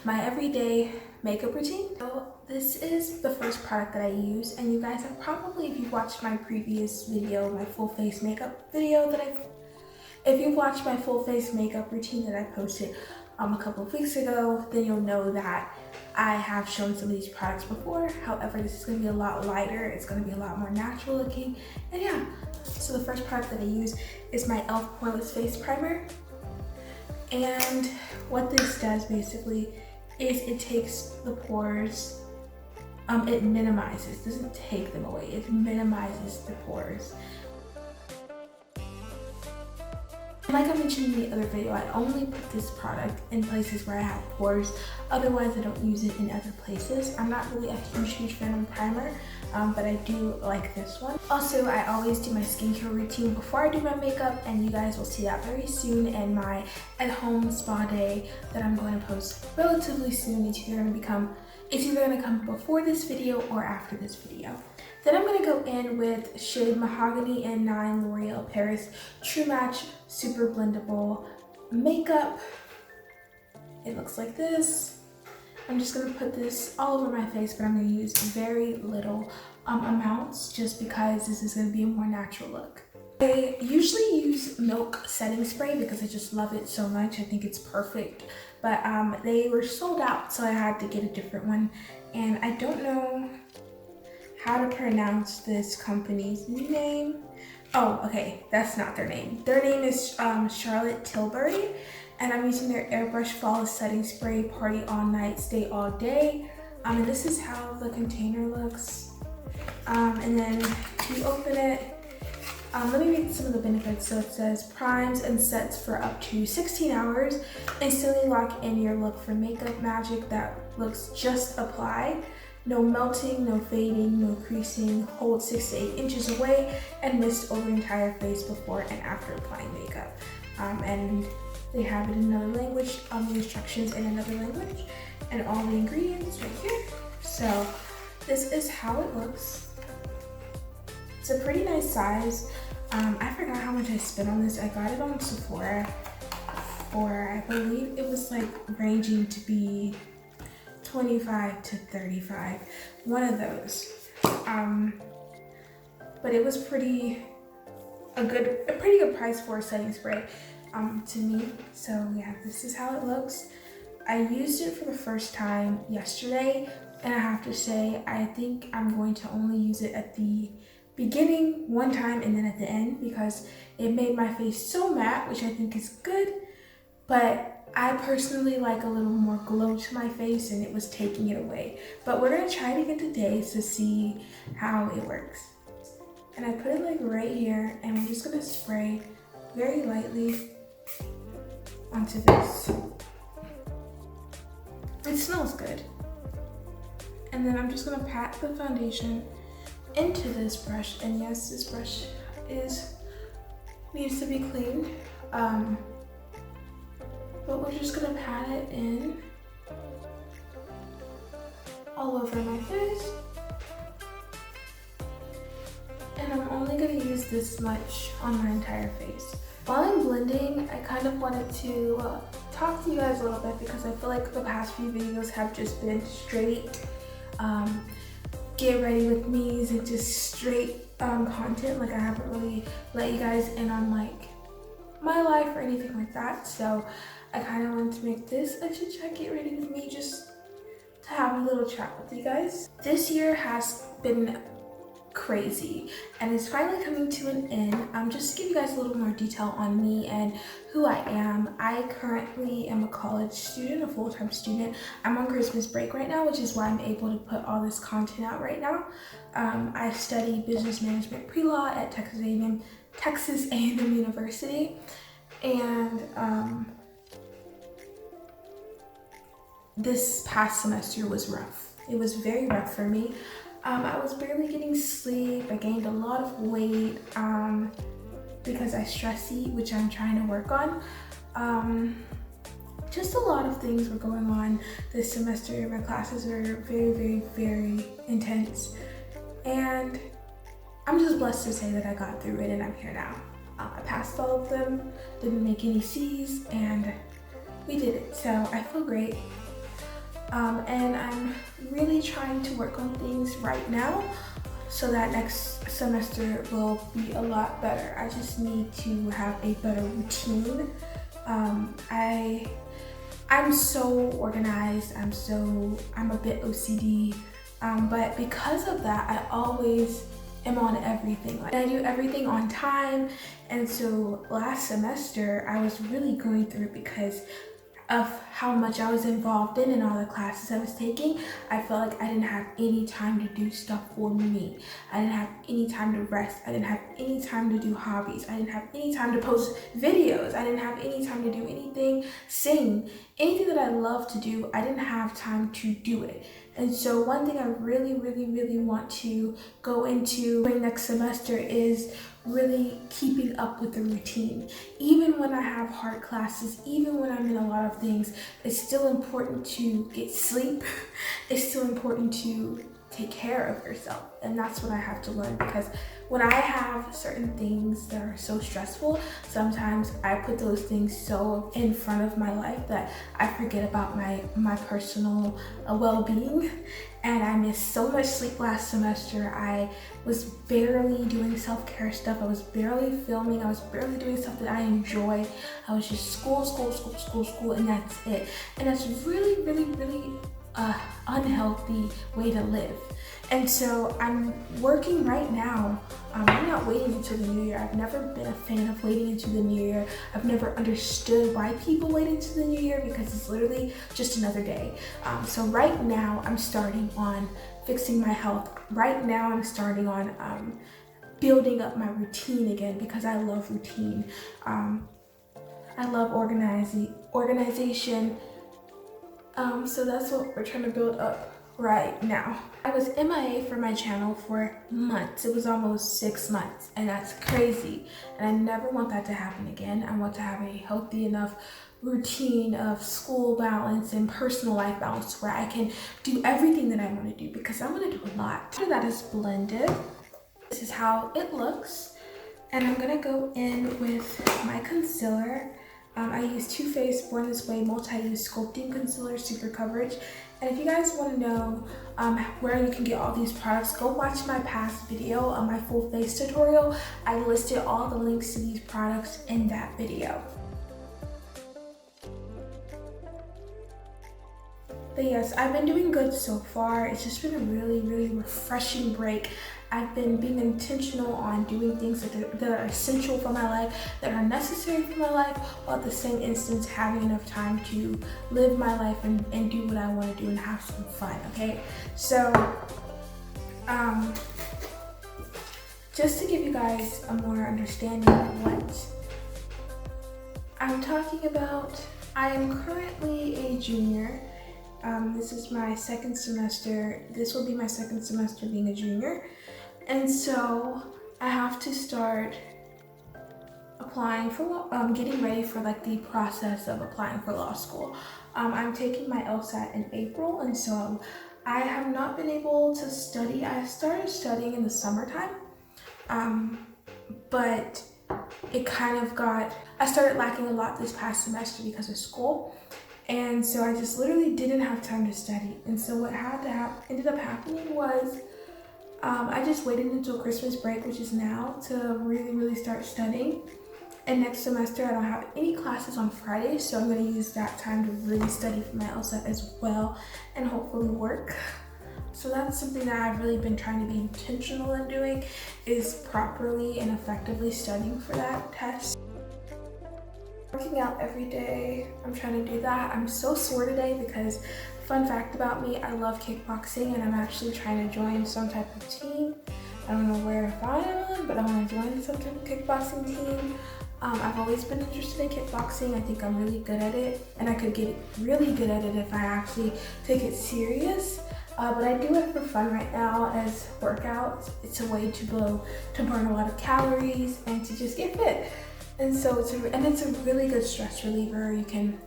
my everyday makeup routine. So this is the first product that I use, and you guys have probably, if you've watched my previous video, my full face makeup video if you've watched my full face makeup routine that I posted a couple of weeks ago, then you'll know that I have shown some of these products before. However, this is going to be a lot lighter. It's going to be a lot more natural looking. And yeah, so the first product that I use is my e.l.f. Poreless Face Primer. And what this does basically is it takes the pores, it minimizes, doesn't take them away, it minimizes the pores. Like I mentioned in the other video, I only put this product in places where I have pores. Otherwise, I don't use it in other places. I'm not really a huge fan of primer, but I do like this one. Also, I always do my skincare routine before I do my makeup, and you guys will see that very soon in my at-home spa day that I'm going to post relatively soon. It's either going to come before this video or after this video. Then I'm going to go in with shade Mahogany and 9 L'Oreal Paris True Match Super Blendable Makeup. It looks like this. I'm just going to put this all over my face, but I'm going to use very little amounts just because this is going to be a more natural look. I usually use Milk setting spray because I just love it so much. I think it's perfect, but they were sold out, so I had to get a different one, and I don't know how to pronounce this company's name. Oh, okay, that's not their name. Their name is Charlotte Tilbury, and I'm using their Airbrush Flawless Setting Spray Party All Night, Stay All Day. And this is how the container looks. And then you open it. Let me read some of the benefits. So it says primes and sets for up to 16 hours. Instantly lock in your look for makeup magic that looks just applied. No melting, no fading, no creasing. Hold 6 to 8 inches away and mist over entire face before and after applying makeup. And they have it in another language, the instructions in another language, and all the ingredients right here. So this is how it looks. It's a pretty nice size. I forgot how much I spent on this. I got it on Sephora for, I believe it was like ranging to be 25 to 35, one of those. But it was a pretty good price for a setting spray to me. So yeah, this is how it looks. I used it for the first time yesterday, and I have to say, I think I'm going to only use it at the beginning one time and then at the end, because it made my face so matte, which I think is good, but I personally like a little more glow to my face, and it was taking it away. But we're gonna try it again today to see how it works. And I put it like right here, and I'm just gonna spray very lightly onto this. It smells good. And then I'm just gonna pat the foundation into this brush, and yes, this brush needs to be cleaned. But we're just gonna pat it in all over my face. And I'm only gonna use this much on my entire face. While I'm blending, I kind of wanted to talk to you guys a little bit, because I feel like the past few videos have just been straight get ready with me's and just straight content. Like I haven't really let you guys in on like my life or anything like that. So I kind of wanted to make this a chit chat, get ready with me, just to have a little chat with you guys. This year has been crazy, and it's finally coming to an end. Just to give you guys a little more detail on me and who I am. I currently am a college student, a full-time student. I'm on Christmas break right now, which is why I'm able to put all this content out right now. I study business management pre-law at Texas A&M University, and this past semester was rough. It was very rough for me. I was barely getting sleep. I gained a lot of weight because I stress eat, which I'm trying to work on. Just a lot of things were going on this semester. My classes were very intense, and I'm just blessed to say that I got through it and I'm here now. I passed all of them, didn't make any C's, and we did it. So I feel great. And I'm really trying to work on things right now so that next semester will be a lot better. I just need to have a better routine. I'm so organized, I'm a bit OCD, but because of that, I always am on everything. Like, I do everything on time, and so last semester I was really going through it because of how much I was involved in all the classes I was taking. I felt like I didn't have any time to do stuff for me. I didn't have any time to rest. I didn't have any time to do hobbies. I didn't have any time to post videos. I didn't have any time to do anything, sing, anything that I love to do. I didn't have time to do it. And so one thing I really want to go into next semester is really keeping up with the routine. Even when I have hard classes, even when I'm in a lot of things, it's still important to get sleep. It's still important to take care of yourself. And that's what I have to learn, because when I have certain things that are so stressful, sometimes I put those things so in front of my life that I forget about my personal well-being. And I missed so much sleep last semester. I was barely doing self-care stuff. I was barely filming. I was barely doing stuff that I enjoy. I was just school, and that's it. And that's really unhealthy way to live. And so I'm working right now. I'm not waiting until the new year. I've never been a fan of waiting until the new year. I've never understood why people wait until the new year, because it's literally just another day. So right now I'm starting on fixing my health. Right now I'm starting on building up my routine again, because I love routine. I love organization. So that's what we're trying to build up right now. I was MIA for my channel for months. It was almost 6 months, and that's crazy. And I never want that to happen again. I want to have a healthy enough routine of school balance and personal life balance where I can do everything that I want to do, because I want to do a lot. After that is blended, this is how it looks. And I'm gonna go in with my concealer. I use Too Faced Born This Way Multi-Use Sculpting Concealer Super Coverage. And if you guys want to know where you can get all these products, go watch my past video on my full face tutorial. I listed all the links to these products in that video. But yes, I've been doing good so far. It's just been a really refreshing break. I've been being intentional on doing things that are essential for my life, that are necessary for my life, while at the same instance having enough time to live my life and do what I want to do and have some fun, okay? So, just to give you guys a more understanding of what I'm talking about, I am currently a junior. This is my second semester. This will be my second semester being a junior. And so I have to start applying for, getting ready for like the process of applying for law school. I'm taking my LSAT in April, and so I have not been able to study. I started studying in the summertime, but it kind of I started lacking a lot this past semester because of school. And so I just literally didn't have time to study. And so what ended up happening was I just waited until Christmas break, which is now, to really start studying. And next semester I don't have any classes on Fridays, so I'm going to use that time to really study for my LSAT as well and hopefully work. So that's something that I've really been trying to be intentional in doing, is properly and effectively studying for that test. Working out every day, I'm trying to do that. I'm so sore today because, fun fact about me, I love kickboxing, and I'm actually trying to join some type of team. I don't know where to find one, but I want to join some type of kickboxing team. I've always been interested in kickboxing. I think I'm really good at it, and I could get really good at it if I actually take it serious. But I do it for fun right now as workouts. It's a way to burn a lot of calories and to just get fit. And so it's a really good stress reliever.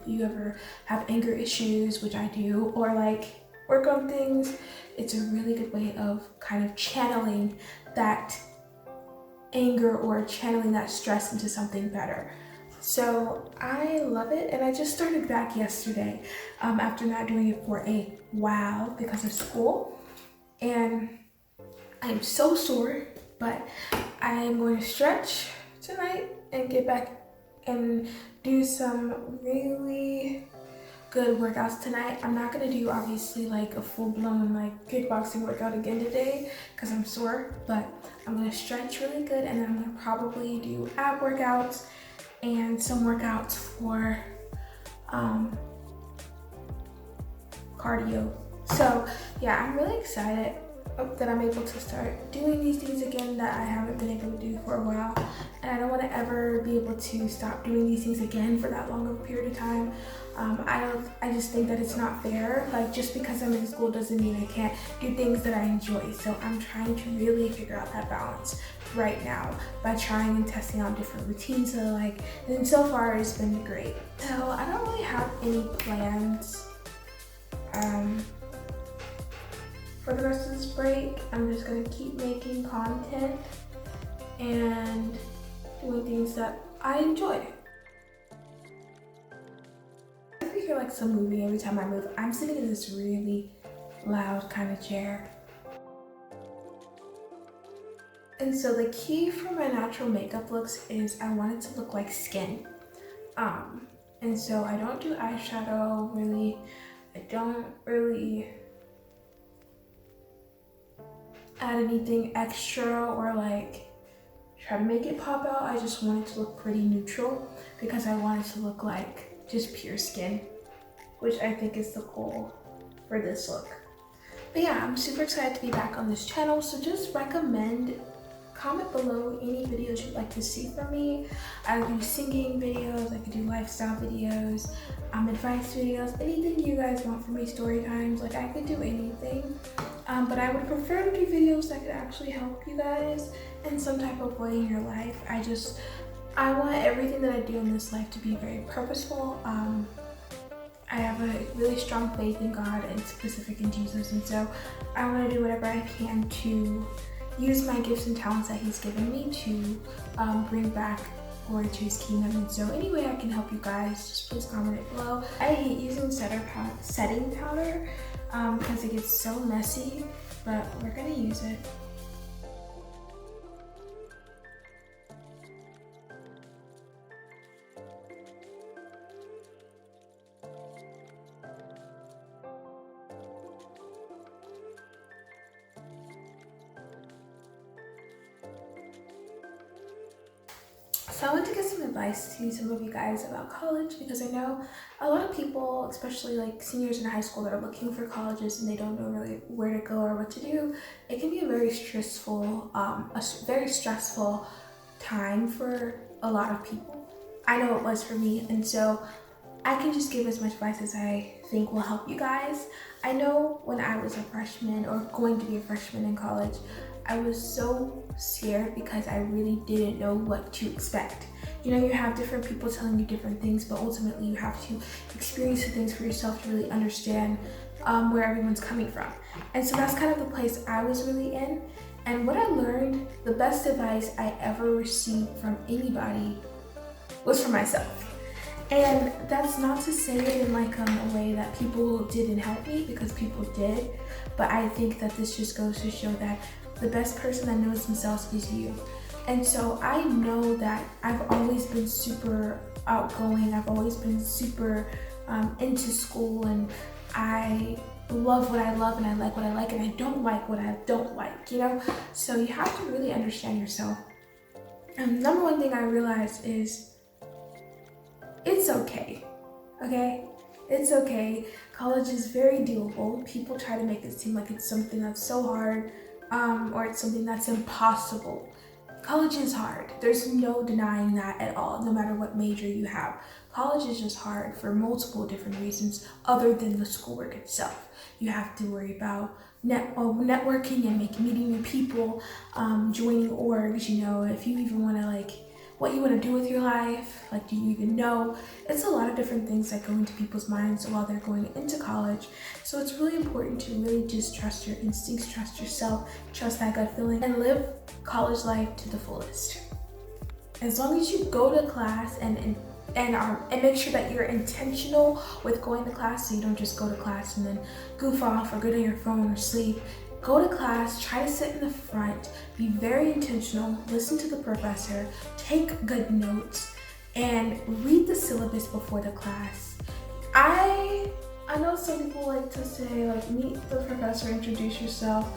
You ever have anger issues, which I do, or like work on things, it's a really good way of kind of channeling that anger or channeling that stress into something better. So I love it, and I just started back yesterday after not doing it for a while because of school. And I'm so sore, but I am going to stretch tonight and get back and do some really good workouts tonight. I'm not gonna do obviously like a full-blown like kickboxing workout again today because I'm sore, but I'm gonna stretch really good, and then I'm gonna probably do ab workouts and some workouts for cardio. So yeah, I'm really excited that I'm able to start doing these things again that I haven't been able to do for a while, and I don't want to ever be able to stop doing these things again for that long of a period of time. I just think that it's not fair. Like, just because I'm in school doesn't mean I can't do things that I enjoy. So I'm trying to really figure out that balance right now by trying and testing out different routines. So and so far it's been great. So I don't really have any plans for the rest of this break. I'm just gonna keep making content and doing things that I enjoy. If you hear like some moving every time I move, I'm sitting in this really loud kind of chair. And so the key for my natural makeup looks is I want it to look like skin. And so I don't do eyeshadow really. I don't really add anything extra or like try to make it pop out. I just want it to look pretty neutral because I want it to look like just pure skin, which I think is the goal for this look. But yeah, I'm super excited to be back on this channel. So just comment below any videos you'd like to see from me. I do singing videos, I could do lifestyle videos, advice videos, anything you guys want from me, story times, like I could do anything. But I would prefer to do videos that could actually help you guys in some type of way in your life. I want everything that I do in this life to be very purposeful. I have a really strong faith in God and specific in Jesus, and so I want to do whatever I can to use my gifts and talents that He's given me to bring back glory to His kingdom. And so any way I can help you guys, just please comment it below. I hate using setting powder because it gets so messy, but we're gonna use it. So I want to get some advice to some of you guys about college, because I know a lot of people, especially like seniors in high school, that are looking for colleges and they don't know really where to go or what to do. It can be a very stressful time for a lot of people. I know it was for me, and so I can just give as much advice as I think will help you guys. I know when I was a freshman or going to be a freshman in college, I was so scared because I really didn't know what to expect. You know, you have different people telling you different things, but ultimately you have to experience the things for yourself to really understand where everyone's coming from. And so that's kind of the place I was really in. And what I learned, the best advice I ever received from anybody was from myself. And that's not to say it in like a way that people didn't help me, because people did, but I think that this just goes to show that the best person that knows themselves is you. And so I know that I've always been super outgoing. I've always been super into school, and I love what I love and I like what I like, and I don't like what I don't like, you know? So you have to really understand yourself. And number one thing I realized is it's okay, okay? It's okay. College is very doable. People try to make it seem like it's something that's so hard, or it's something that's impossible. College is hard. There's no denying that at all, no matter what major you have. College is just hard for multiple different reasons other than the schoolwork itself. You have to worry about networking and meeting new people, joining orgs, you know, if you even want to what you want to do with your life, do you even know? It's a lot of different things that go into people's minds while they're going into college. So it's really important to really just trust your instincts, trust yourself, trust that gut feeling, and live college life to the fullest. As long as you go to class and and make sure that you're intentional with going to class, so you don't just go to class and then goof off or go to your phone or sleep. Go to class, try to sit in the front, be very intentional, listen to the professor, take good notes, and read the syllabus before the class. I know some people like to say, like, meet the professor, introduce yourself.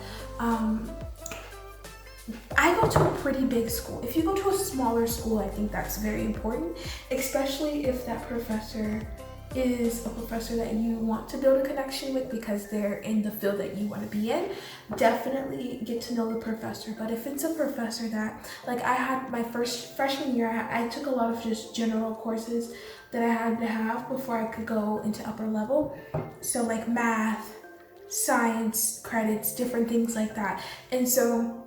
I go to a pretty big school. If you go to a smaller school, I think that's very important, especially if that professor is a professor that you want to build a connection with because they're in the field that you want to be in. Definitely get to know the professor. But if it's a professor that, like, I had my freshman year, I took a lot of just general courses that I had to have before I could go into upper level. So like math, science credits, different things like that. And so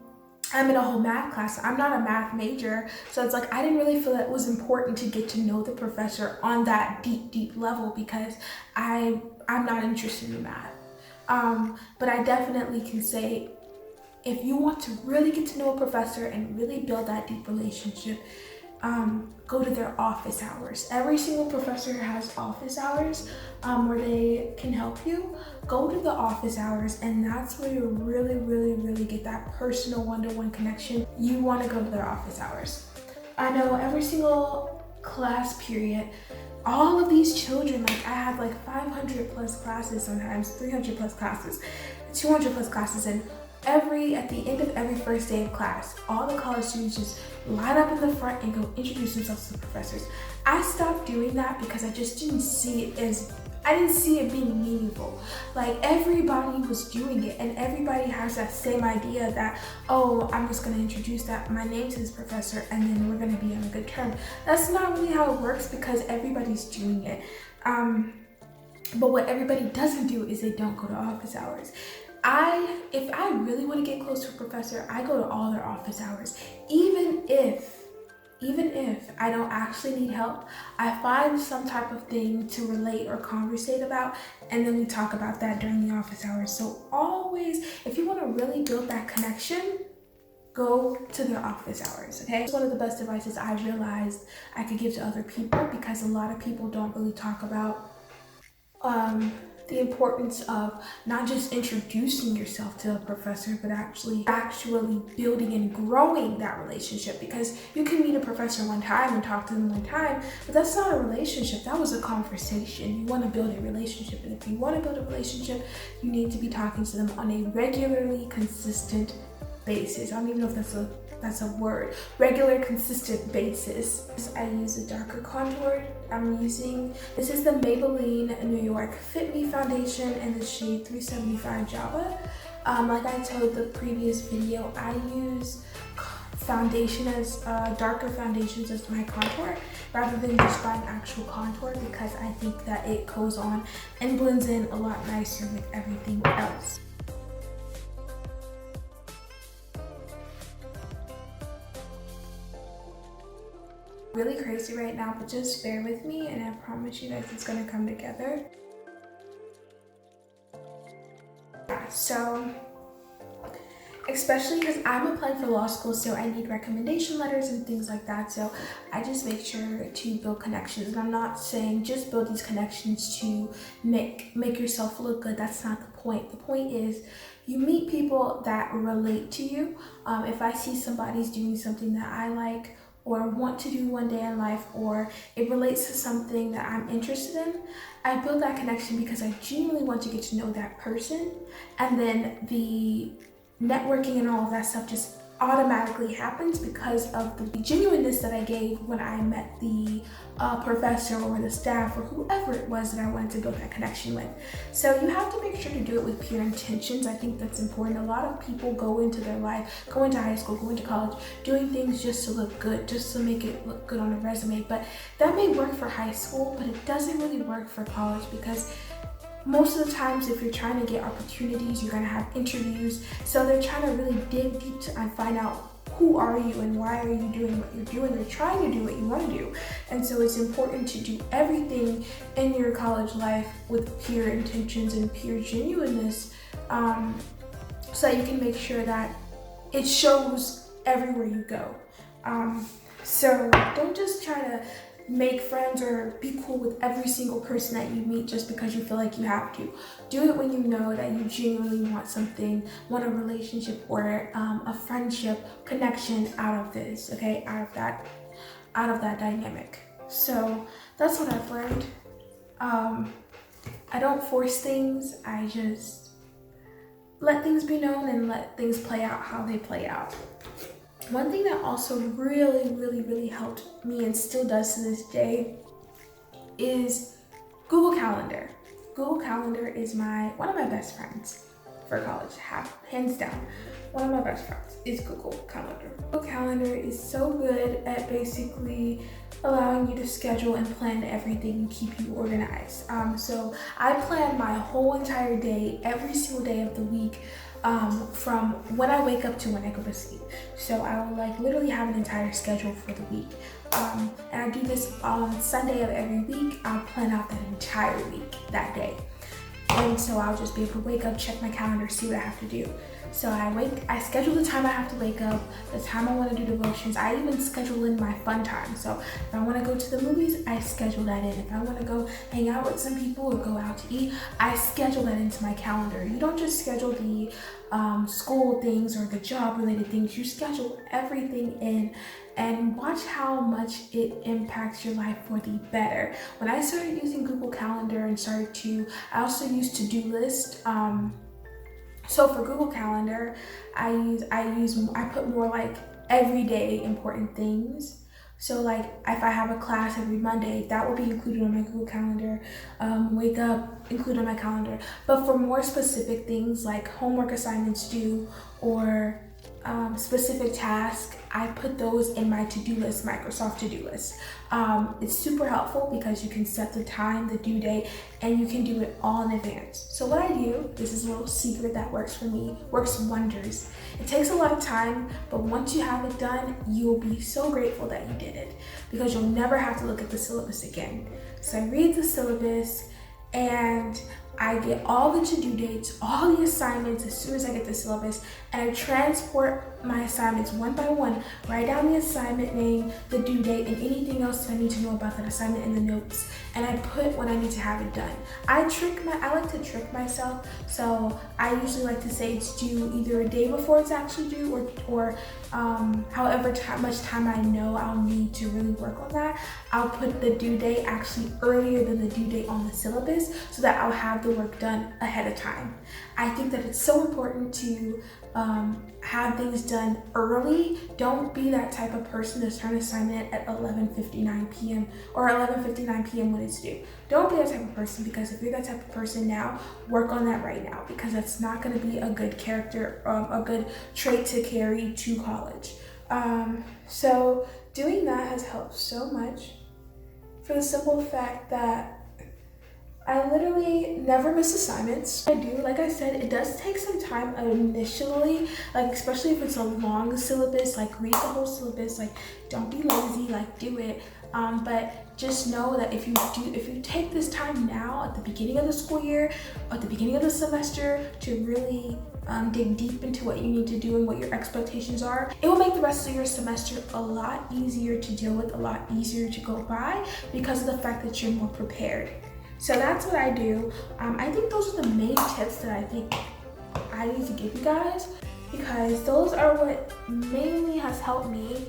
I'm in a whole math class. I'm not a math major, so it's like I didn't really feel that it was important to get to know the professor on that deep level because I'm not interested in math. But I definitely can say, if you want to really get to know a professor and really build that deep relationship, go to their office hours. Every single professor has office hours where they can help you. Go to the office hours, and that's where you really get that personal one-to-one connection. You want to go to their office hours. I know every single class period, all of these children, like I had like 500 plus classes, sometimes 300 plus classes, 200 plus classes, and at the end of every first day of class, all the college students just line up in the front and go introduce themselves to the professors. I stopped doing that because I just didn't see it being meaningful. Like, everybody was doing it, and everybody has that same idea that, oh, I'm just gonna introduce my name to this professor and then we're gonna be on a good term. That's not really how it works because everybody's doing it. But what everybody doesn't do is they don't go to office hours. If I really want to get close to a professor, I go to all their office hours. Even if I don't actually need help, I find some type of thing to relate or conversate about, and then we talk about that during the office hours. So always, if you want to really build that connection, go to their office hours, okay? It's one of the best advices I realized I could give to other people, because a lot of people don't really talk about the importance of not just introducing yourself to a professor, but actually building and growing that relationship. Because you can meet a professor one time and talk to them one time, but that's not a relationship. That was a conversation. You want to build a relationship, and if you want to build a relationship, you need to be talking to them on a regularly consistent basis. I don't even know if that's a word. Regular, consistent basis. I use a darker contour. This is the Maybelline New York Fit Me foundation in the shade 375 Java. Like I told the previous video, I use darker foundations as my contour rather than just buying actual contour, because I think that it goes on and blends in a lot nicer with everything else. Really crazy right now, but just bear with me and I promise you guys it's gonna come together. Yeah, so especially because I'm applying for law school, so I need recommendation letters and things like that, so I just make sure to build connections. And I'm not saying just build these connections to make yourself look good. That's not the point. The point is you meet people that relate to you. If I see somebody's doing something that I like or want to do one day in life, or it relates to something that I'm interested in, I build that connection because I genuinely want to get to know that person, and then the networking and all of that stuff just automatically happens because of the genuineness that I gave when I met the professor or the staff or whoever it was that I wanted to build that connection with. So you have to make sure to do it with pure intentions. I think that's important. A lot of people go into their life, go into high school, go into college, doing things just to look good, just to make it look good on a resume. But that may work for high school, but it doesn't really work for college, because most of the times, if you're trying to get opportunities, you're gonna have interviews. So they're trying to really dig deep and find out who are you and why are you doing what you're doing. They're trying to do what you want to do. And so it's important to do everything in your college life with pure intentions and pure genuineness, so you can make sure that it shows everywhere you go. So don't just try to make friends or be cool with every single person that you meet just because you feel like you have to. Do it when you know that you genuinely want something, want a relationship or a friendship connection out of this, okay? Out of that dynamic. So that's what I've learned. I don't force things, I just let things be known and let things play out how they play out. One thing that also really helped me and still does to this day is Google Calendar. Google Calendar is one of my best friends for college, hands down. One of my best friends is Google Calendar. Google Calendar is so good at basically allowing you to schedule and plan everything and keep you organized. So I plan my whole entire day, every single day of the week, from when I wake up to when I go to sleep. So I will like literally have an entire schedule for the week. And I do this on Sunday of every week. I'll plan out that entire week that day. And so I'll just be able to wake up, check my calendar, see what I have to do. So I schedule the time I have to wake up, the time I want to do devotions. I even schedule in my fun time. So if I want to go to the movies, I schedule that in. If I want to go hang out with some people or go out to eat, I schedule that into my calendar. You don't just schedule the school things or the job related things. You schedule everything in and watch how much it impacts your life for the better. When I started using Google Calendar and I also use to-do list. So for Google Calendar, I put more like everyday important things. So like if I have a class every Monday, that will be included on my Google Calendar. Wake up, included on my calendar. But for more specific things like homework assignments due or specific tasks, I put those in my to-do list, Microsoft to-do list. It's super helpful because you can set the time, the due date, and you can do it all in advance. So what I do, this is a little secret that works for me, works wonders. It takes a lot of time, but once you have it done, you'll be so grateful that you did it because you'll never have to look at the syllabus again. So I read the syllabus and I get all the to-do dates, all the assignments as soon as I get the syllabus, and I transport my assignments one by one, write down the assignment name, the due date, and anything else that I need to know about that assignment in the notes, and I put when I need to have it done. I like to trick myself, so I usually like to say it's due either a day before it's actually due or however much time I know I'll need to really work on that. I'll put the due date actually earlier than the due date on the syllabus so that I'll have the work done ahead of time. I think that it's so important to have things done early. Don't be that type of person to turn an assignment at 11:59 p.m. or 11:59 p.m. when it's due. Don't be that type of person, because if you're that type of person now, work on that right now, because that's not going to be a good character, a good trait to carry to college. So doing that has helped so much for the simple fact that I literally never miss assignments. I do, like I said, it does take some time initially, like especially if it's a long syllabus, like read the whole syllabus, like don't be lazy, like do it. But just know that if you take this time now at the beginning of the school year, at the beginning of the semester to really dig deep into what you need to do and what your expectations are, it will make the rest of your semester a lot easier to deal with, a lot easier to go by because of the fact that you're more prepared. So that's what I do. I think those are the main tips that I think I need to give you guys, because those are what mainly has helped me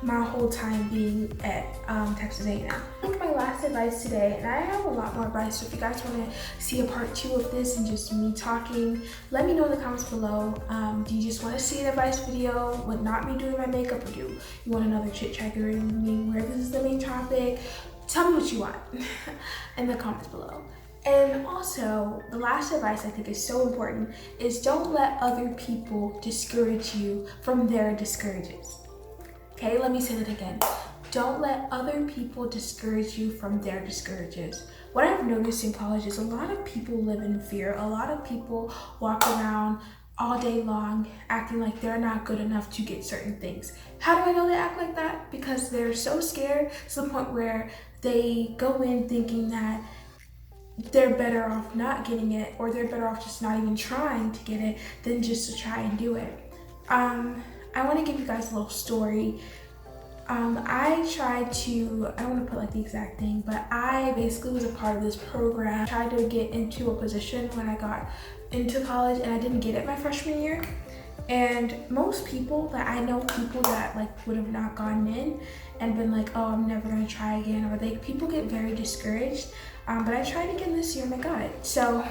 my whole time being at Texas A&M. I think my last advice today, and I have a lot more advice, so if you guys want to see a part 2 of this and just me talking, let me know in the comments below. Do you just want to see an advice video with not me doing my makeup, or do you want another chit chat with me where this is the main topic? Tell me what you want in the comments below. And also, the last advice I think is so important is don't let other people discourage you from their discourages. Okay, let me say that again. Don't let other people discourage you from their discourages. What I've noticed in college is a lot of people live in fear. A lot of people walk around all day long acting like they're not good enough to get certain things. How do I know they act like that? Because they're so scared to the point where they go in thinking that they're better off not getting it, or they're better off just not even trying to get it than just to try and do it. I want to give you guys a little story. I tried to, I don't want to put like the exact thing, but I basically was a part of this program. I tried to get into a position when I got into college, and I didn't get it my freshman year. And most people that I know, people that like would have not gotten in and been like, oh, I'm never gonna try again, or people get very discouraged. But I tried again this year and I got it. So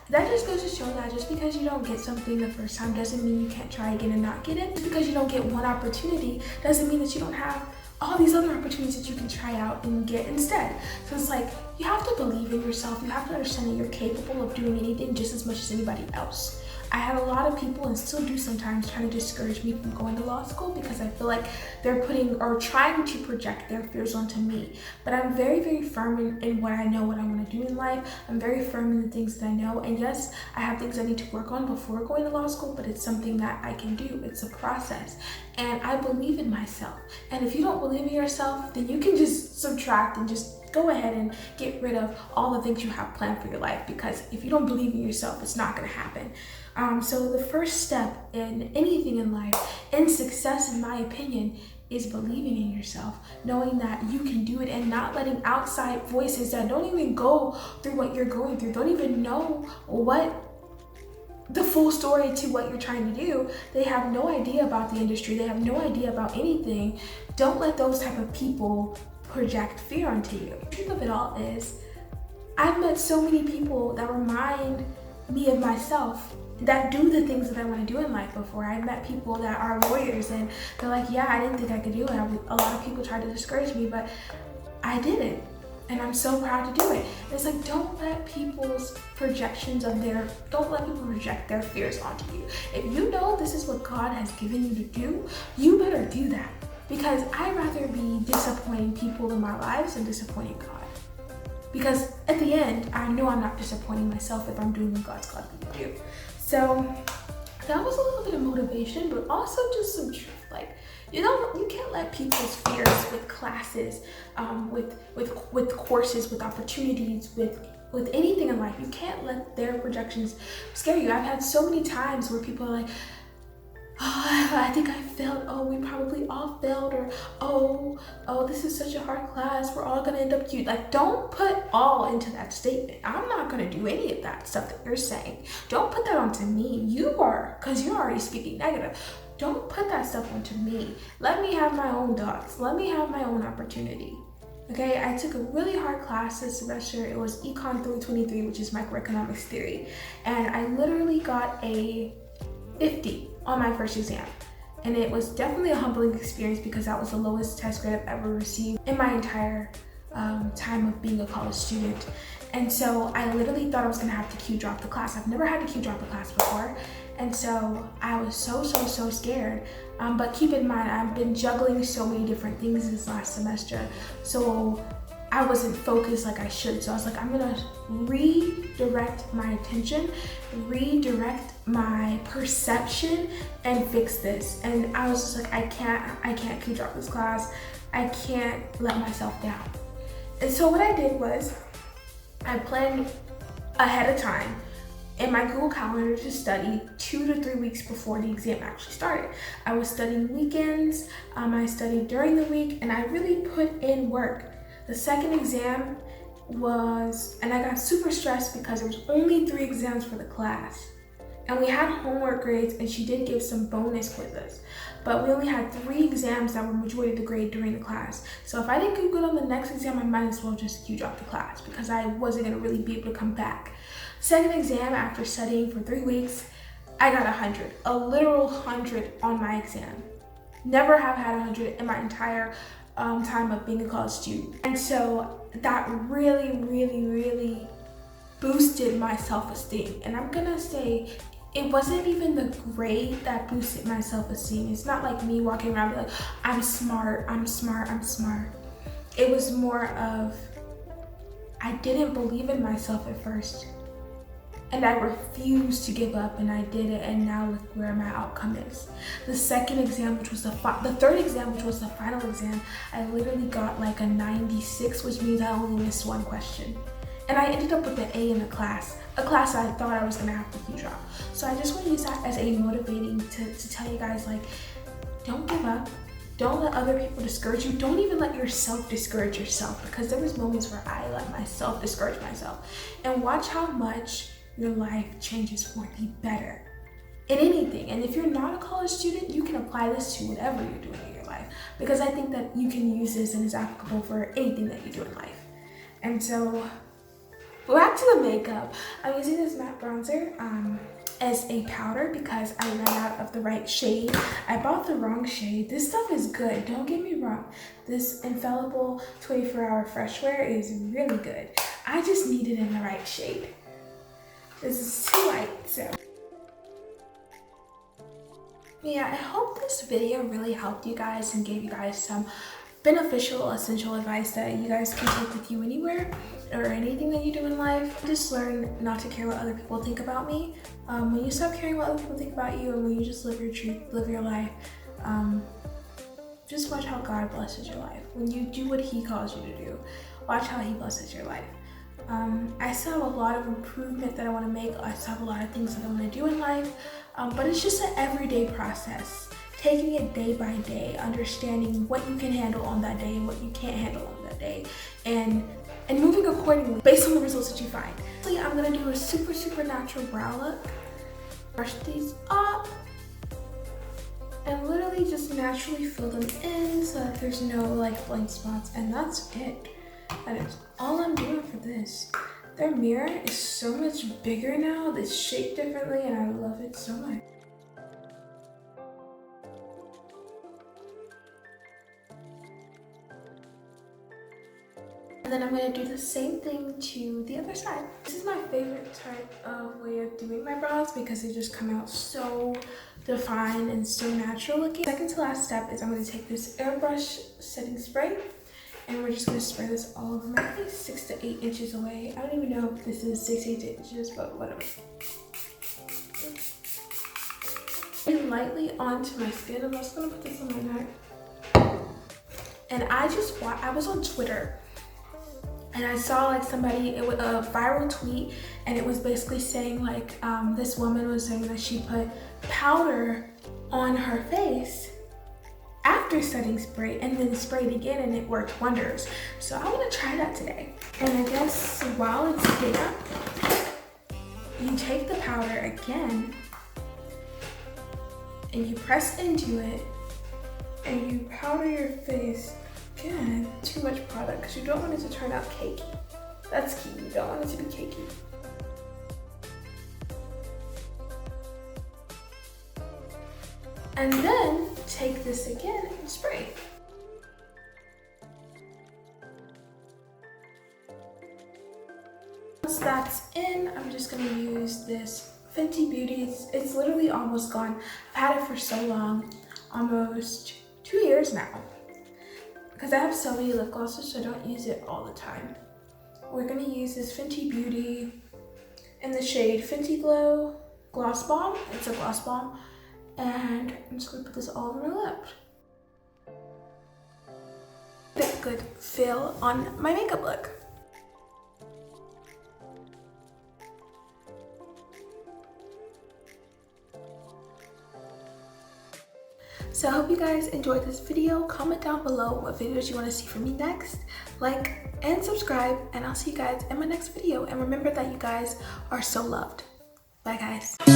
that just goes to show that just because you don't get something the first time doesn't mean you can't try again and not get it. Just because you don't get one opportunity doesn't mean that you don't have all these other opportunities that you can try out and get instead. So it's like, you have to believe in yourself. You have to understand that you're capable of doing anything just as much as anybody else. I had a lot of people, and still do sometimes, trying to discourage me from going to law school because I feel like they're putting or trying to project their fears onto me. But I'm very, very firm in what I know, what I want to do in life. I'm very firm in the things that I know. And yes, I have things I need to work on before going to law school, but it's something that I can do. It's a process. And I believe in myself. And if you don't believe in yourself, then you can just subtract and just go ahead and get rid of all the things you have planned for your life, because if you don't believe in yourself, it's not going to happen. So the first step in anything in life, in success in my opinion, is believing in yourself, knowing that you can do it, and not letting outside voices that don't even go through what you're going through, don't even know what the full story to what you're trying to do. They have no idea about the industry. They have no idea about anything. Don't let those type of people project fear onto you. The truth of it all is, I've met so many people that remind me of myself, that do the things that I want to do in life before. I met people that are lawyers, and they're like, yeah, I didn't think I could do it. A lot of people tried to discourage me, but I did it. And I'm so proud to do it. And it's like, don't let people's projections of don't let people project their fears onto you. If you know this is what God has given you to do, you better do that. Because I'd rather be disappointing people in my lives than disappointing God. Because at the end, I know I'm not disappointing myself if I'm doing what God's called me to do. So that was a little bit of motivation, but also just some truth. Like, you can't let people's fears with classes, with courses, with opportunities, with anything in life, you can't let their projections scare you. I've had so many times where people are like, oh, I think I failed. Oh, we probably all failed. Or, oh, this is such a hard class. We're all gonna end up cute. Like, don't put all into that statement. I'm not gonna do any of that stuff that you're saying. Don't put that onto me. You are, because you're already speaking negative. Don't put that stuff onto me. Let me have my own thoughts. Let me have my own opportunity. Okay, I took a really hard class this semester. It was Econ 323, which is microeconomics theory. And I literally got a 50 on my first exam. And it was definitely a humbling experience, because that was the lowest test grade I've ever received in my entire time of being a college student. And so I literally thought I was gonna have to Q drop the class. I've never had to Q drop a class before. And so I was so scared. But keep in mind, I've been juggling so many different things this last semester. So I wasn't focused like I should. So I was like, I'm gonna redirect my attention, redirect my perception, and fix this. And I was just like, I can't Q drop this class. I can't let myself down. And so what I did was, I planned ahead of time in my Google Calendar to study 2 to 3 weeks before the exam actually started. I was studying weekends, I studied during the week, and I really put in work. The second exam was, and I got super stressed because there was only 3 exams for the class. And we had homework grades, and she did give some bonus quizzes. But we only had 3 exams that were majority of the grade during the class. So if I didn't do good on the next exam, I might as well just Q drop the class, because I wasn't gonna really be able to come back. Second exam, after studying for 3 weeks, I got 100, a literal 100 on my exam. Never have had 100 in my entire time of being a college student. And so that really boosted my self-esteem. And I'm gonna say, it wasn't even the grade that boosted my self-esteem. It's not like me walking around like, I'm smart. It was more of, I didn't believe in myself at first. And I refused to give up, and I did it, and now look where my outcome is. The second exam, which was the third exam, which was the final exam, I literally got like a 96, which means I only missed 1 question. And I ended up with an A in a class I thought I was gonna have to Q drop. So I just want to use that as a motivating to tell you guys, like, don't give up. Don't let other people discourage you. Don't even let yourself discourage yourself, because there was moments where I let myself discourage myself. And watch how much your life changes for the better in anything. And if you're not a college student, you can apply this to whatever you're doing in your life, because I think that you can use this and it's applicable for anything that you do in life. And so back to the makeup. I'm using this matte bronzer as a powder because I ran out of the right shade. I bought the wrong shade. This stuff is good, don't get me wrong. This Infallible 24-hour fresh wear is really good. I just need it in the right shade. This is too light, so. Yeah, I hope this video really helped you guys and gave you guys some beneficial, essential advice that you guys can take with you anywhere or anything that you do in life. Just learn not to care what other people think about me. When you stop caring what other people think about you and when you just live your truth, live your life, just watch how God blesses your life. When you do what He calls you to do, watch how He blesses your life. I still have a lot of improvement that I want to make. I still have a lot of things that I want to do in life, but it's just an everyday process. Taking it day by day, understanding what you can handle on that day and what you can't handle on that day, and moving accordingly based on the results that you find. So yeah, I'm gonna do a super natural brow look. Brush these up and literally just naturally fill them in so that there's no like blank spots, and that's it. That is all I'm doing for this. Their mirror is so much bigger now. It's shaped differently and I love it so much. And then I'm going to do the same thing to the other side. This is my favorite type of way of doing my brows because they just come out so defined and so natural looking. Second to last step is I'm going to take this Airbrush setting spray and we're just going to spray this all over my face, 6 to 8 inches away. I don't even know if this is 6 to 8 inches, but whatever. And lightly onto my skin. I'm just going to put this on my neck. And I was on Twitter and I saw like somebody, it was a viral tweet, and it was basically saying like this woman was saying that she put powder on her face after setting spray and then sprayed again and it worked wonders. So I want to try that today. And I guess while it's damp, you take the powder again and you press into it and you powder your face again. Too much product because you don't want it to turn out cakey. That's key, you don't want it to be cakey. And then take this again and spray. Once that's in, I'm just gonna use this Fenty Beauty. It's literally almost gone. I've had it for so long, almost 2 years now. Because I have so many lip glosses, so I don't use it all the time. We're gonna use this Fenty Beauty in the shade Fenty Glow Gloss Bomb. It's a gloss bomb. And I'm just gonna put this all over my lip. Get a good fill on my makeup look. So I hope you guys enjoyed this video. Comment down below what videos you want to see from me next. Like and subscribe, and I'll see you guys in my next video. And remember that you guys are so loved. Bye guys.